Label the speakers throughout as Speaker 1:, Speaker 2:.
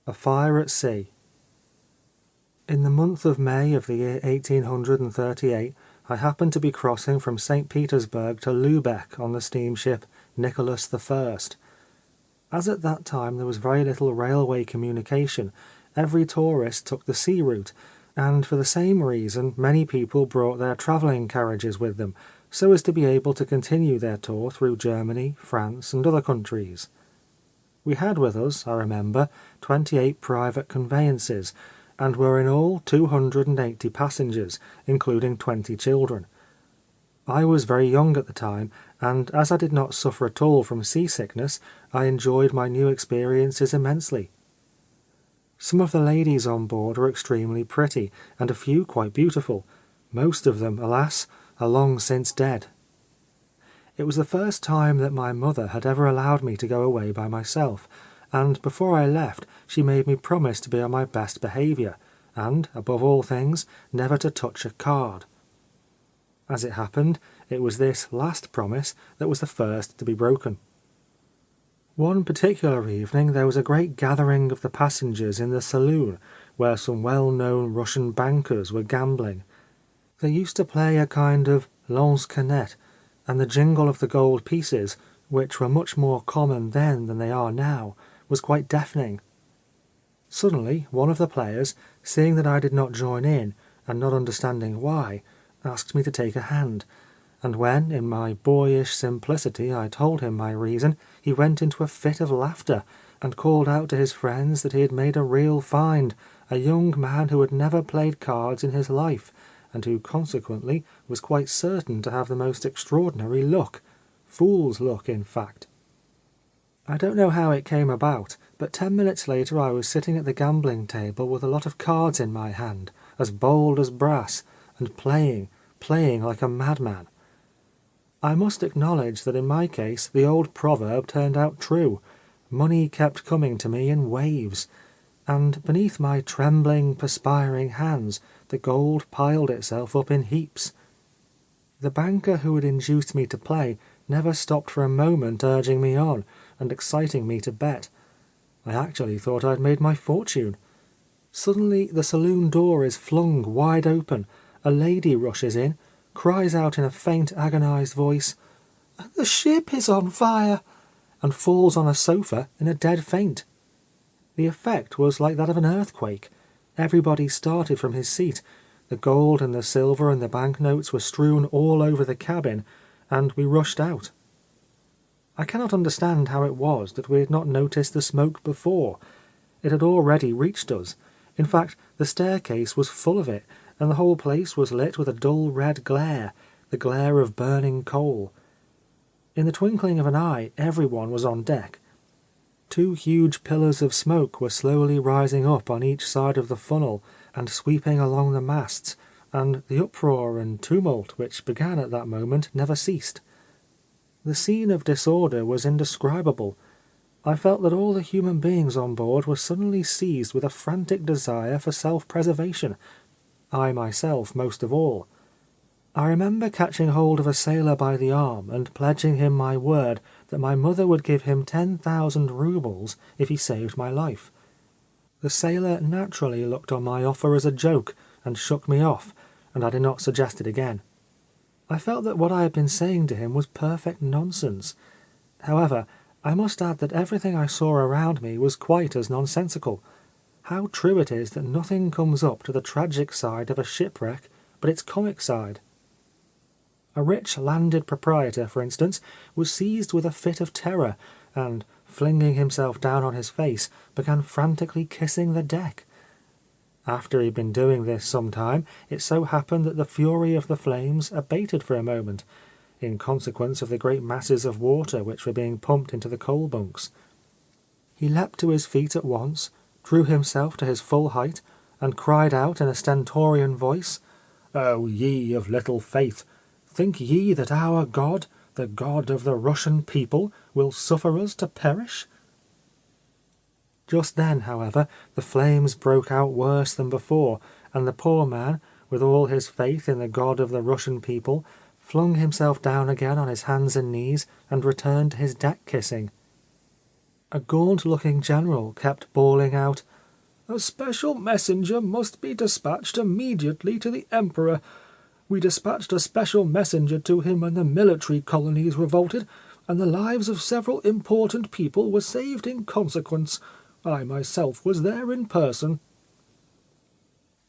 Speaker 1: A Fire at Sea. In the month of May of the year 1838, I happened to be crossing from St. Petersburg to Lübeck on the steamship Nicholas I. As at that time there was very little railway communication, every tourist took the sea route, and for the same reason many people brought their travelling carriages with them, so as to be able to continue their tour through Germany, France, and other countries. We had with us, I remember, 28 private conveyances, and were in all 280 passengers, including 20 children. I was very young at the time, and as I did not suffer at all from seasickness, I enjoyed my new experiences immensely. Some of the ladies on board were extremely pretty, and a few quite beautiful. Most of them, alas, are long since dead. It was the first time that my mother had ever allowed me to go away by myself, and before I left she made me promise to be on my best behaviour, and, above all things, never to touch a card. As it happened, it was this last promise that was the first to be broken. One particular evening there was a great gathering of the passengers in the saloon, where some well-known Russian bankers were gambling. They used to play a kind of lansquenet, and the jingle of the gold pieces, which were much more common then than they are now, was quite deafening. Suddenly one of the players, seeing that I did not join in, and not understanding why, asked me to take a hand, and when, in my boyish simplicity, I told him my reason, he went into a fit of laughter, and called out to his friends that he had made a real find, a young man who had never played cards in his life, and who consequently was quite certain to have the most extraordinary luck, fool's luck, in fact. I don't know how it came about, but 10 minutes later I was sitting at the gambling table with a lot of cards in my hand, as bold as brass, and playing like a madman. I must acknowledge that in my case the old proverb turned out true. Money kept coming to me in waves, and beneath my trembling, perspiring hands the gold piled itself up in heaps. The banker who had induced me to play never stopped for a moment urging me on, and exciting me to bet. I actually thought I had made my fortune. Suddenly the saloon door is flung wide open, a lady rushes in, cries out in a faint, agonized voice, "The ship is on fire!" and falls on a sofa in a dead faint. The effect was like that of an earthquake. Everybody started from his seat. The gold and the silver and the banknotes were strewn all over the cabin, and we rushed out. I cannot understand how it was that we had not noticed the smoke before. It had already reached us. In fact, the staircase was full of it, and the whole place was lit with a dull red glare, the glare of burning coal. In the twinkling of an eye everyone was on deck. 2 huge pillars of smoke were slowly rising up on each side of the funnel and sweeping along the masts, and the uproar and tumult which began at that moment never ceased. The scene of disorder was indescribable. I felt that all the human beings on board were suddenly seized with a frantic desire for self-preservation, I myself most of all. I remember catching hold of a sailor by the arm and pledging him my word that my mother would give him 10,000 roubles if he saved my life. The sailor naturally looked on my offer as a joke and shook me off, and I did not suggest it again. I felt that what I had been saying to him was perfect nonsense. However, I must add that everything I saw around me was quite as nonsensical. How true it is that nothing comes up to the tragic side of a shipwreck but its comic side. A rich landed proprietor, for instance, was seized with a fit of terror, and, flinging himself down on his face, began frantically kissing the deck. After he had been doing this some time, it so happened that the fury of the flames abated for a moment, in consequence of the great masses of water which were being pumped into the coal bunks. He leapt to his feet at once, drew himself to his full height, and cried out in a stentorian voice, "O ye of little faith! Think ye that our God, the God of the Russian people, will suffer us to perish?" Just then, however, the flames broke out worse than before, and the poor man, with all his faith in the God of the Russian people, flung himself down again on his hands and knees, and returned to his deck-kissing. A gaunt-looking general kept bawling out, "A special messenger must be dispatched immediately to the Emperor. We dispatched a special messenger to him when the military colonies revolted, and the lives of several important people were saved in consequence. I myself was there in person."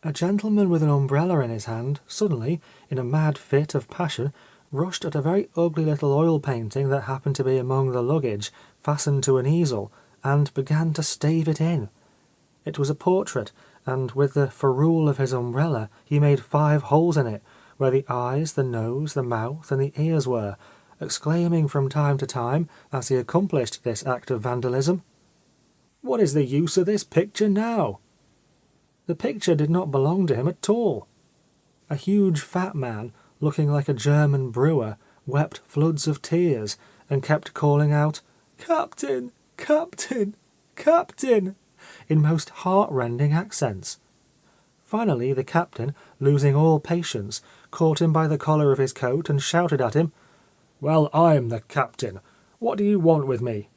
Speaker 1: A gentleman with an umbrella in his hand suddenly, in a mad fit of passion, rushed at a very ugly little oil painting that happened to be among the luggage, fastened to an easel, and began to stave it in. It was a portrait, and with the ferrule of his umbrella he made 5 holes in it, where the eyes, the nose, the mouth, and the ears were, exclaiming from time to time, as he accomplished this act of vandalism, "What is the use of this picture now?" The picture did not belong to him at all. A huge fat man, looking like a German brewer, wept floods of tears, and kept calling out, "Captain! Captain! Captain!" in most heart-rending accents. Finally the captain, losing all patience, caught him by the collar of his coat and shouted at him, "Well, I'm the captain. What do you want with me?"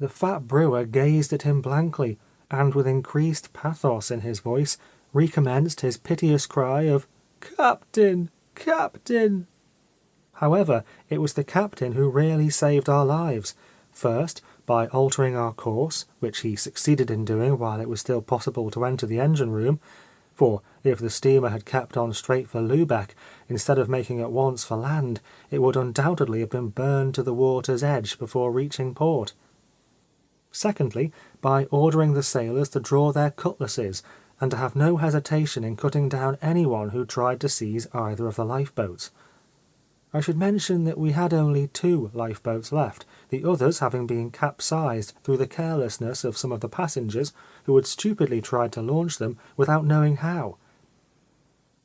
Speaker 1: The fat brewer gazed at him blankly, and with increased pathos in his voice, recommenced his piteous cry of, "Captain! Captain!" However, it was the captain who really saved our lives. First, by altering our course, which he succeeded in doing while it was still possible to enter the engine-room, for if the steamer had kept on straight for Lübeck, instead of making at once for land, it would undoubtedly have been burned to the water's edge before reaching port. Secondly, by ordering the sailors to draw their cutlasses, and to have no hesitation in cutting down anyone who tried to seize either of the lifeboats. I should mention that we had only 2 lifeboats left, the others having been capsized through the carelessness of some of the passengers who had stupidly tried to launch them without knowing how.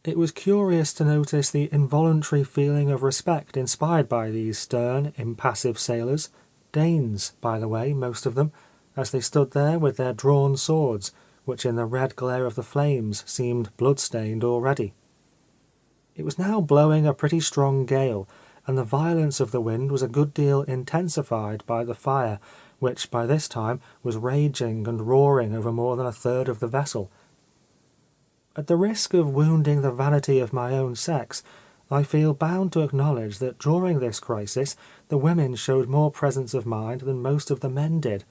Speaker 1: It was curious to notice the involuntary feeling of respect inspired by these stern, impassive sailors, Danes, by the way, most of them, as they stood there with their drawn swords, which in the red glare of the flames seemed blood-stained already. It was now blowing a pretty strong gale, and the violence of the wind was a good deal intensified by the fire, which by this time was raging and roaring over more than a third of the vessel. At the risk of wounding the vanity of my own sex, I feel bound to acknowledge that during this crisis the women showed more presence of mind than most of the men did.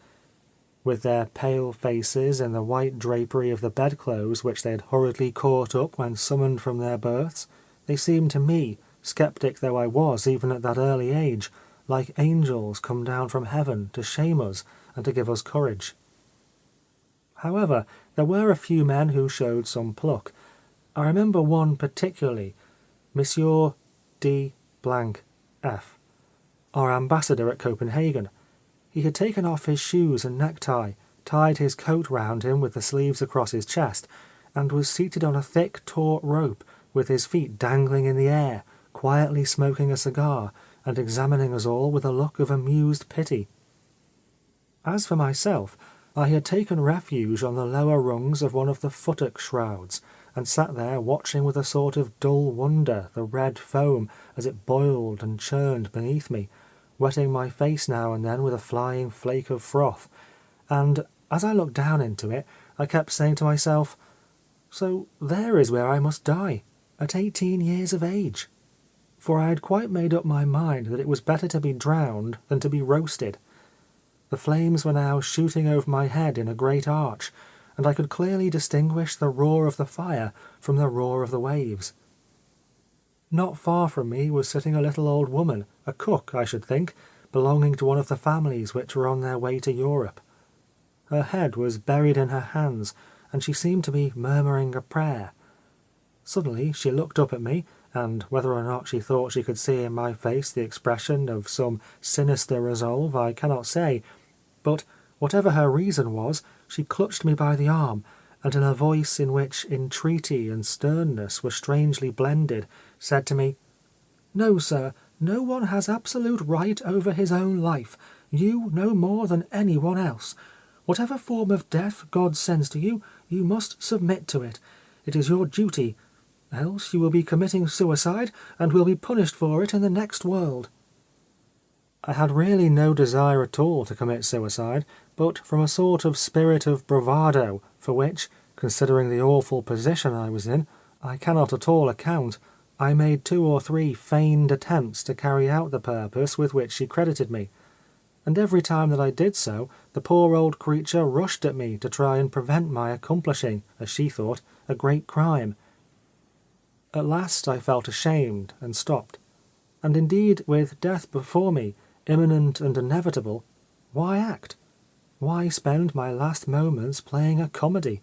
Speaker 1: With their pale faces and the white drapery of the bedclothes which they had hurriedly caught up when summoned from their berths, they seemed to me, sceptic though I was even at that early age, like angels come down from heaven to shame us and to give us courage. However, there were a few men who showed some pluck. I remember one particularly, Monsieur D. F., our ambassador at Copenhagen. He had taken off his shoes and necktie, tied his coat round him with the sleeves across his chest, and was seated on a thick taut rope, with his feet dangling in the air, quietly smoking a cigar, and examining us all with a look of amused pity. As for myself, I had taken refuge on the lower rungs of one of the futtock shrouds, and sat there watching with a sort of dull wonder the red foam as it boiled and churned beneath me, wetting my face now and then with a flying flake of froth, and as I looked down into it, I kept saying to myself, "So there is where I must die, at 18 years of age." For I had quite made up my mind that it was better to be drowned than to be roasted. The flames were now shooting over my head in a great arch, and I could clearly distinguish the roar of the fire from the roar of the waves. Not far from me was sitting a little old woman, a cook, I should think, belonging to one of the families which were on their way to Europe. Her head was buried in her hands, and she seemed to be murmuring a prayer. Suddenly she looked up at me, and whether or not she thought she could see in my face the expression of some sinister resolve, I cannot say, but whatever her reason was, she clutched me by the arm, and in a voice in which entreaty and sternness were strangely blended, said to me, "No, sir, no one has absolute right over his own life, you no more than anyone else. Whatever form of death God sends to you, you must submit to it. It is your duty. Else you will be committing suicide, and will be punished for it in the next world." I had really no desire at all to commit suicide, but from a sort of spirit of bravado, for which, considering the awful position I was in, I cannot at all account, I made 2 or 3 feigned attempts to carry out the purpose with which she credited me, and every time that I did so, the poor old creature rushed at me to try and prevent my accomplishing, as she thought, a great crime. At last I felt ashamed and stopped. And indeed, with death before me, imminent and inevitable, why act? Why spend my last moments playing a comedy?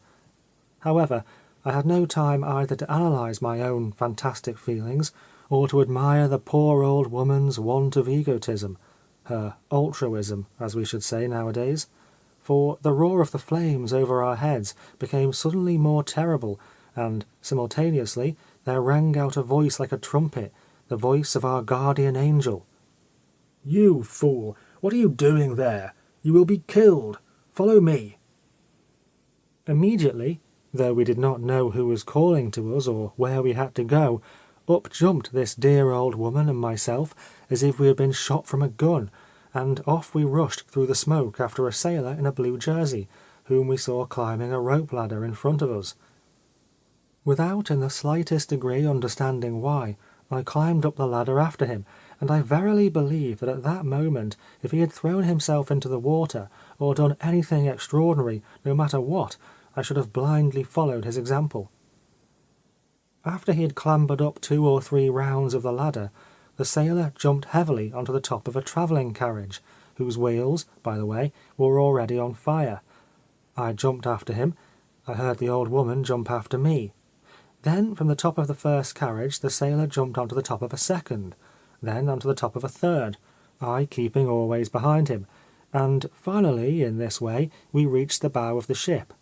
Speaker 1: However, I had no time either to analyse my own fantastic feelings, or to admire the poor old woman's want of egotism, her altruism, as we should say nowadays, for the roar of the flames over our heads became suddenly more terrible, and, simultaneously, there rang out a voice like a trumpet, the voice of our guardian angel. "You fool! What are you doing there? You will be killed! Follow me!" Immediately, though we did not know who was calling to us or where we had to go, up jumped this dear old woman and myself as if we had been shot from a gun, and off we rushed through the smoke after a sailor in a blue jersey, whom we saw climbing a rope ladder in front of us. Without in the slightest degree understanding why, I climbed up the ladder after him, and I verily believe that at that moment, if he had thrown himself into the water, or done anything extraordinary, no matter what, I should have blindly followed his example. After he had clambered up 2 or 3 rounds of the ladder, the sailor jumped heavily onto the top of a travelling carriage, whose wheels, by the way, were already on fire. I jumped after him. I heard the old woman jump after me. Then from the top of the first carriage the sailor jumped onto the top of a second, then onto the top of a third, I keeping always behind him, and finally, in this way, we reached the bow of the ship.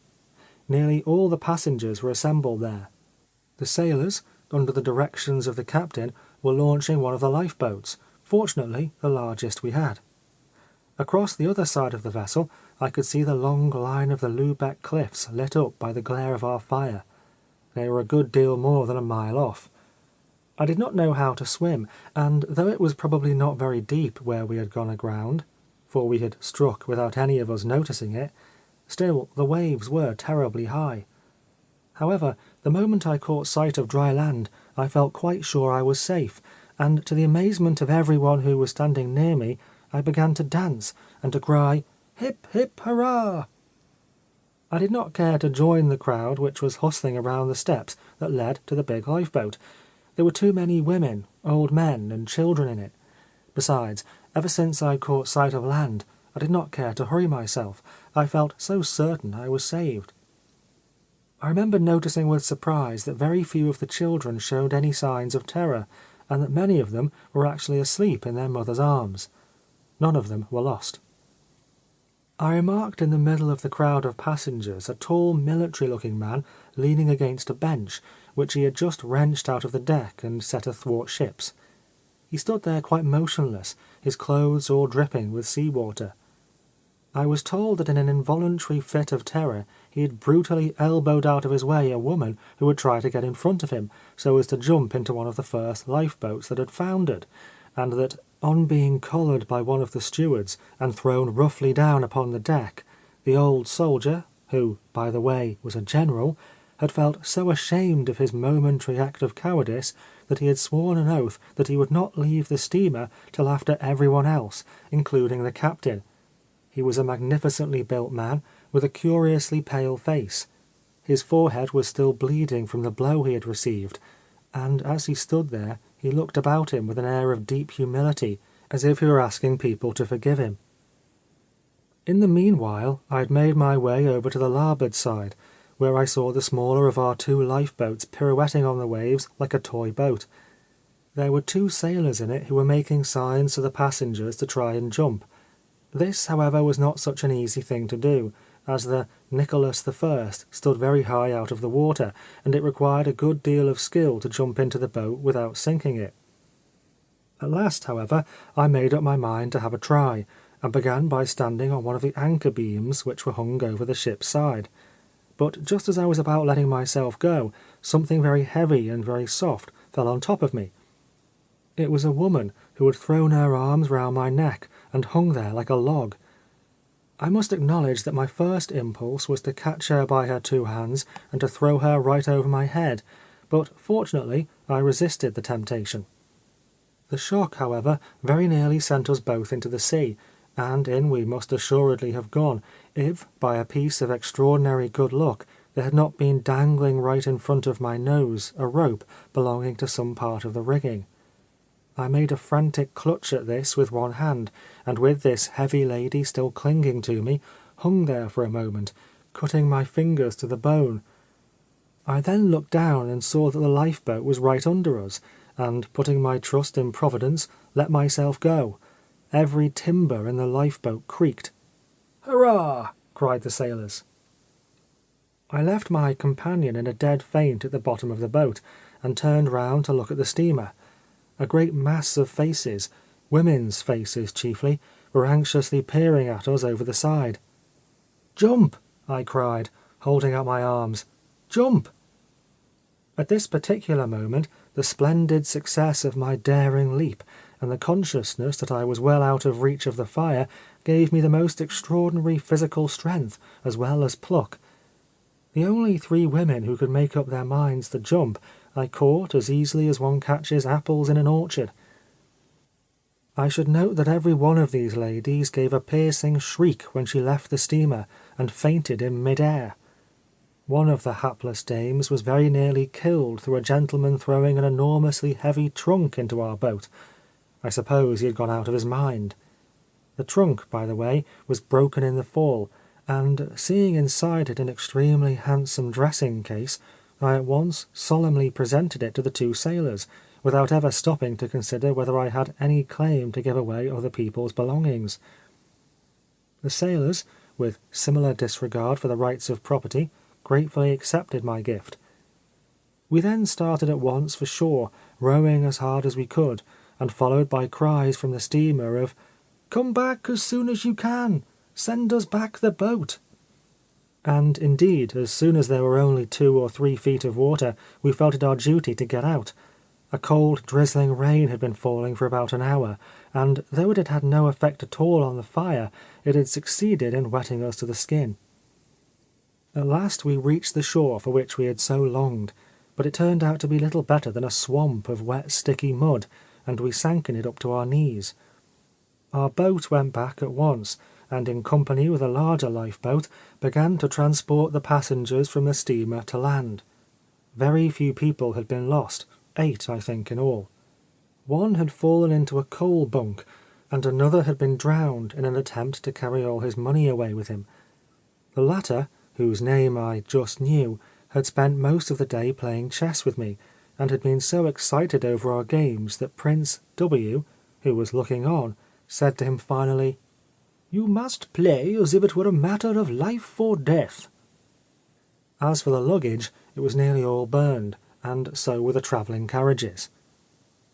Speaker 1: Nearly all the passengers were assembled there. The sailors, under the directions of the captain, were launching one of the lifeboats, fortunately the largest we had. Across the other side of the vessel I could see the long line of the Lubeck cliffs lit up by the glare of our fire. They were a good deal more than a mile off. I did not know how to swim, and though it was probably not very deep where we had gone aground, for we had struck without any of us noticing it, still the waves were terribly high. However, the moment I caught sight of dry land, I felt quite sure I was safe, and to the amazement of everyone who was standing near me, I began to dance and to cry, "Hip, hip, hurrah!" I did not care to join the crowd which was hustling around the steps that led to the big lifeboat. There were too many women, old men, and children in it. Besides, ever since I caught sight of land, I did not care to hurry myself. I felt so certain I was saved. I remember noticing with surprise that very few of the children showed any signs of terror, and that many of them were actually asleep in their mother's arms. None of them were lost. I remarked in the middle of the crowd of passengers a tall military-looking man leaning against a bench, which he had just wrenched out of the deck and set athwartships. He stood there quite motionless, his clothes all dripping with sea-water. I was told that in an involuntary fit of terror he had brutally elbowed out of his way a woman who had tried to get in front of him, so as to jump into one of the first lifeboats that had foundered, and that, on being collared by one of the stewards and thrown roughly down upon the deck, the old soldier, who, by the way, was a general, had felt so ashamed of his momentary act of cowardice that he had sworn an oath that he would not leave the steamer till after everyone else, including the captain. He was a magnificently built man, with a curiously pale face. His forehead was still bleeding from the blow he had received, and as he stood there, he looked about him with an air of deep humility, as if he were asking people to forgive him. In the meanwhile, I had made my way over to the larboard side, where I saw the smaller of our 2 lifeboats pirouetting on the waves like a toy boat. There were 2 sailors in it who were making signs to the passengers to try and jump. This, however, was not such an easy thing to do, as the Nicholas I stood very high out of the water, and it required a good deal of skill to jump into the boat without sinking it. At last, however, I made up my mind to have a try, and began by standing on one of the anchor beams which were hung over the ship's side. But just as I was about letting myself go, something very heavy and very soft fell on top of me. It was a woman who had thrown her arms round my neck and hung there like a log. I must acknowledge that my first impulse was to catch her by her two hands and to throw her right over my head, but fortunately I resisted the temptation. The shock, however, very nearly sent us both into the sea, and in we must assuredly have gone, if, by a piece of extraordinary good luck, there had not been dangling right in front of my nose a rope belonging to some part of the rigging. I made a frantic clutch at this with one hand, and with this heavy lady still clinging to me, hung there for a moment, cutting my fingers to the bone. I then looked down and saw that the lifeboat was right under us, and, putting my trust in Providence, let myself go. Every timber in the lifeboat creaked. "Hurrah!" cried the sailors. I left my companion in a dead faint at the bottom of the boat, and turned round to look at the steamer. A great mass of faces, women's faces chiefly, were anxiously peering at us over the side. "Jump!" I cried, holding out my arms. "Jump!" At this particular moment, the splendid success of my daring leap, and the consciousness that I was well out of reach of the fire, gave me the most extraordinary physical strength, as well as pluck. The only three women who could make up their minds to jump I caught as easily as one catches apples in an orchard. I should note that every one of these ladies gave a piercing shriek when she left the steamer, and fainted in mid-air. One of the hapless dames was very nearly killed through a gentleman throwing an enormously heavy trunk into our boat. I suppose he had gone out of his mind. The trunk, by the way, was broken in the fall, and, seeing inside it an extremely handsome dressing-case, I at once solemnly presented it to the two sailors, without ever stopping to consider whether I had any claim to give away other people's belongings. The sailors, with similar disregard for the rights of property, gratefully accepted my gift. We then started at once for shore, rowing as hard as we could, and followed by cries from the steamer of "Come back as soon as you can! Send us back the boat!" And, indeed, as soon as there were only 2 or 3 feet of water, we felt it our duty to get out. A cold, drizzling rain had been falling for about an hour, and though it had had no effect at all on the fire, it had succeeded in wetting us to the skin. At last we reached the shore for which we had so longed, but it turned out to be little better than a swamp of wet, sticky mud, and we sank in it up to our knees. Our boat went back at once, and in company with a larger lifeboat, began to transport the passengers from the steamer to land. Very few people had been lost, 8, I think, in all. One had fallen into a coal bunk, and another had been drowned in an attempt to carry all his money away with him. The latter, whose name I just knew, had spent most of the day playing chess with me, and had been so excited over our games that Prince W., who was looking on, said to him finally, "You must play as if it were a matter of life or death." As for the luggage, it was nearly all burned, and so were the travelling carriages.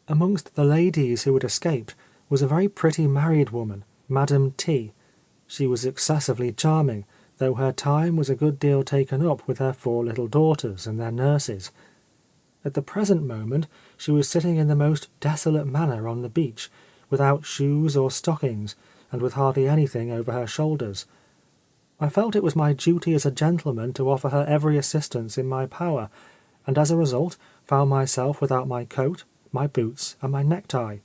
Speaker 1: Amongst the ladies who had escaped was a very pretty married woman, Madame T. She was excessively charming, though her time was a good deal taken up with her 4 little daughters and their nurses. At the present moment she was sitting in the most desolate manner on the beach, without shoes or stockings, and with hardly anything over her shoulders. I felt it was my duty as a gentleman to offer her every assistance in my power, and as a result found myself without my coat, my boots, and my necktie.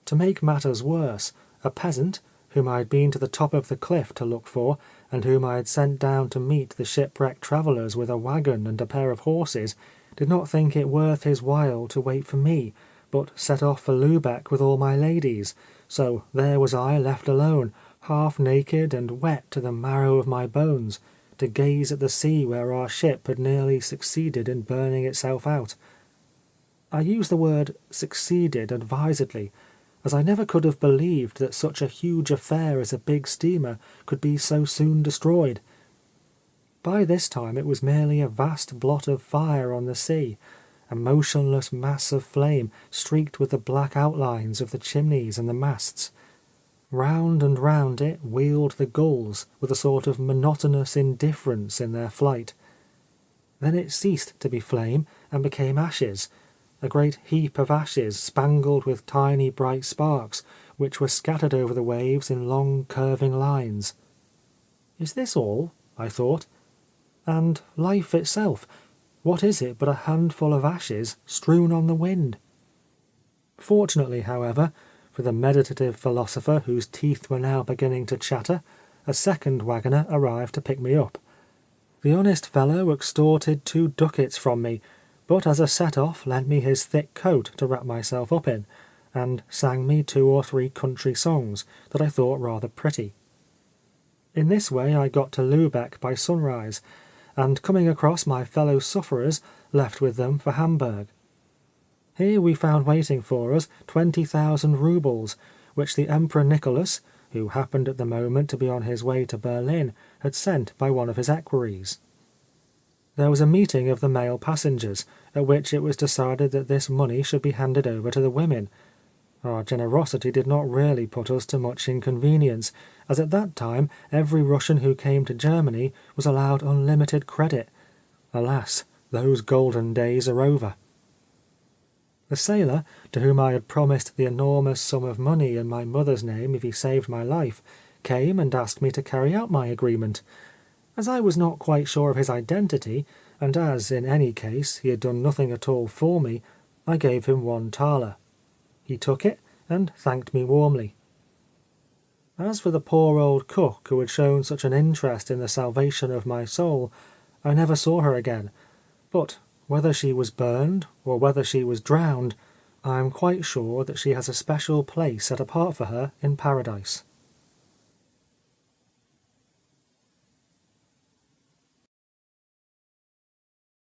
Speaker 1: To make matters worse, a peasant, whom I had been to the top of the cliff to look for, and whom I had sent down to meet the shipwrecked travellers with a waggon and a pair of horses, did not think it worth his while to wait for me, but set off for Lubeck with all my ladies, so there was I left alone, half naked and wet to the marrow of my bones, to gaze at the sea where our ship had nearly succeeded in burning itself out. I use the word "succeeded" advisedly, as I never could have believed that such a huge affair as a big steamer could be so soon destroyed. By this time it was merely a vast blot of fire on the sea, a motionless mass of flame streaked with the black outlines of the chimneys and the masts. Round and round it wheeled the gulls with a sort of monotonous indifference in their flight. Then it ceased to be flame and became ashes, a great heap of ashes spangled with tiny bright sparks, which were scattered over the waves in long curving lines. Is this all? I thought. And life itself, what is it but a handful of ashes strewn on the wind? Fortunately, however, for the meditative philosopher whose teeth were now beginning to chatter, a second waggoner arrived to pick me up. The honest fellow extorted 2 ducats from me, but as a set-off lent me his thick coat to wrap myself up in, and sang me 2 or 3 country songs that I thought rather pretty. In this way I got to Lübeck by sunrise, and coming across my fellow sufferers, left with them for Hamburg. Here we found waiting for us 20,000 roubles, which the Emperor Nicholas, who happened at the moment to be on his way to Berlin, had sent by one of his equerries. There was a meeting of the male passengers, at which it was decided that this money should be handed over to the women. Our generosity did not really put us to much inconvenience, as at that time every Russian who came to Germany was allowed unlimited credit. Alas, those golden days are over. The sailor, to whom I had promised the enormous sum of money in my mother's name if he saved my life, came and asked me to carry out my agreement. As I was not quite sure of his identity, and as, in any case, he had done nothing at all for me, I gave him 1 thaler. He took it, and thanked me warmly. As for the poor old cook who had shown such an interest in the salvation of my soul, I never saw her again, but whether she was burned, or whether she was drowned, I am quite sure that she has a special place set apart for her in paradise.